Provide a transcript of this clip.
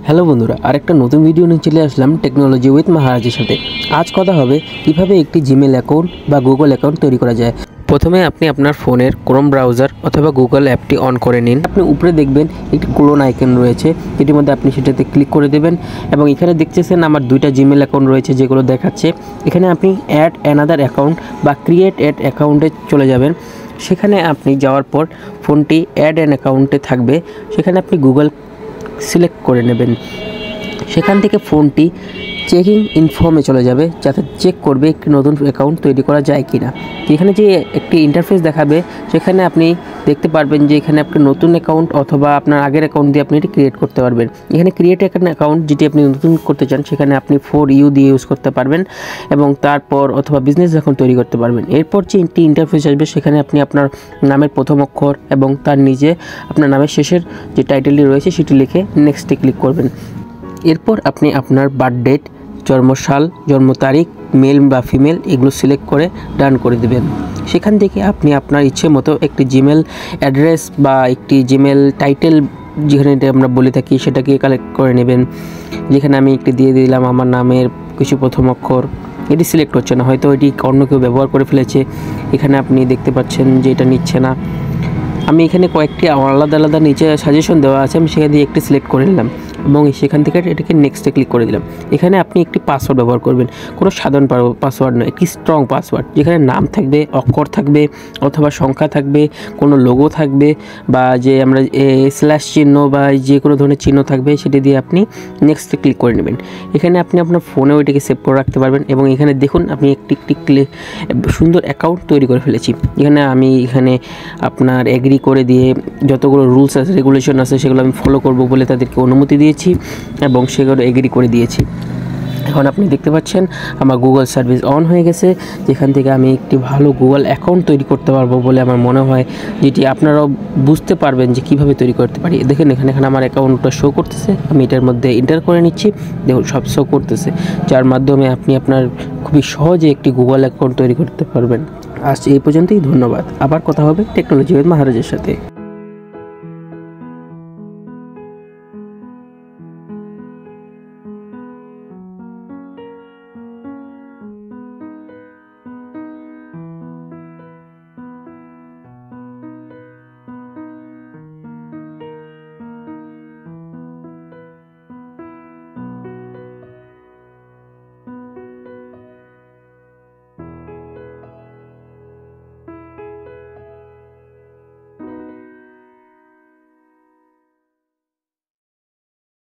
Hello বন্ধুরা, আরেকটা নতুন ভিডিও নিয়ে চলে আসলাম টেকনোলজি উইথ মহারাজের সাথে। আজ কথা হবে কিভাবে একটি জিমেল অ্যাকাউন্ট বা গুগল অ্যাকাউন্ট তৈরি করা যায়। প্রথমে আপনি আপনার ফোনের ক্রোম ব্রাউজার অথবা গুগল অ্যাপটি অন করে নিন। আপনি উপরে দেখবেন একটি ক্লোন আইকন রয়েছে, যেটির মধ্যে আপনি সেটাতে ক্লিক করে দেবেন এবং এখানে দেখতেছেন আমার দুইটা জিমেল অ্যাকাউন্ট রয়েছে যেগুলো দেখাচ্ছে। এখানে আপনি অ্যাড অ্যানাদার অ্যাকাউন্ট বা ক্রিয়েট অ্যাড অ্যাকাউন্টে চলে যাবেন। সেখানে আপনি যাওয়ার পর ফোনটি অ্যাড অ্যান অ্যাকাউন্টে থাকবে, সেখানে আপনি গুগল সিলেক্ট করে নেবেন। সেখান থেকে ফোনটি চেকিং ইনফর্মে চলে যাবে, যাতে চেক করবে একটি নতুন অ্যাকাউন্ট তৈরি করা যায় কি না। এখানে যে একটি ইন্টারফেস দেখাবে সেখানে আপনি দেখতে পারবেন যে এখানে আপনি নতুন অ্যাকাউন্ট অথবা আপনার আগের অ্যাকাউন্ট দিয়ে আপনি এটি ক্রিয়েট করতে পারবেন। এখানে ক্রিয়েট অ্যাকাউন্ট যেটি আপনি নতুন করতে চান সেখানে আপনি 4U দিয়ে ইউজ করতে পারবেন এবং তারপর অথবা বিজনেস অ্যাকাউন্ট তৈরি করতে পারবেন। এরপর যে একটি ইন্টারফেস আসবে সেখানে আপনি আপনার নামের প্রথম অক্ষর এবং তার নিচে আপনার নামের শেষের যে টাইটেলটি রয়েছে সেটি লিখে নেক্সটে ক্লিক করবেন। এরপর আপনি আপনার বার্থ ডেট, জন্মসাল, জন্ম তারিখ, মেল বা ফিমেল এগুলো সিলেক্ট করে ডান করে দেবেন। সেখান থেকে আপনি আপনার ইচ্ছে মতো একটি জিমেল অ্যাড্রেস বা একটি জিমেল টাইটেল, যেখানে আমরা বলে থাকি, সেটাকে কালেক্ট করে নেবেন। যেখানে আমি একটি দিয়ে দিলাম আমার নামের কিছু প্রথম অক্ষর। এটি সিলেক্ট হচ্ছে না, হয়তো এটি অন্য কেউ ব্যবহার করে ফেলেছে। এখানে আপনি দেখতে পাচ্ছেন যে এটা নিচ্ছে না। আমি এখানে কয়েকটি আলাদা আলাদা নিচে সাজেশন দেওয়া আছে, আমি সেখান দিয়ে একটি সিলেক্ট করে নিলাম এবং সেখান থেকে এটাকে নেক্সটে ক্লিক করে দিলাম। এখানে আপনি একটি পাসওয়ার্ড ব্যবহার করবেন, কোনো সাধারণ পাসওয়ার্ড নয়, একটি স্ট্রং পাসওয়ার্ড, যেখানে নাম থাকবে, অক্ষর থাকবে অথবা সংখ্যা থাকবে, কোনো লোগো থাকবে বা যে আমরা স্ল্যাশ চিহ্ন বা যে কোনো ধরনের চিহ্ন থাকবে, সেটি দিয়ে আপনি নেক্সটে ক্লিক করে নেবেন। এখানে আপনি আপনার ফোনেও এটাকে সেভ করে রাখতে পারবেন এবং এখানে দেখুন আমি একটি সুন্দর অ্যাকাউন্ট তৈরি করে ফেলেছি। এখানে আপনার এগ্রি করে দিয়ে যতগুলো রুলস আছে, রেগুলেশন আছে, সেগুলো আমি ফলো করব বলে তাদেরকে অনুমতি দিয়েছি এবং সেগুলো এগ্রি করে দিয়েছি। এখন আপনি দেখতে পাচ্ছেন আমার গুগল সার্ভিস অন হয়ে গেছে, যেখান থেকে আমি একটি ভালো গুগল অ্যাকাউন্ট তৈরি করতে পারবো বলে আমার মনে হয়, যেটি আপনারাও বুঝতে পারবেন যে কীভাবে তৈরি করতে পারি। দেখেন এখানে আমার অ্যাকাউন্টটা শো করতেছে, আমি এটার মধ্যে এন্টার করে নিচ্ছি, দেখুন সব শো করতেছে, যার মাধ্যমে আপনি আপনার খুবই সহজে একটি গুগল অ্যাকাউন্ট তৈরি করতে পারবেন। আজ এই পর্যন্তই, ধন্যবাদ। আবার কথা হবে টেকনোলজি উইথ মহারাজের সাথে।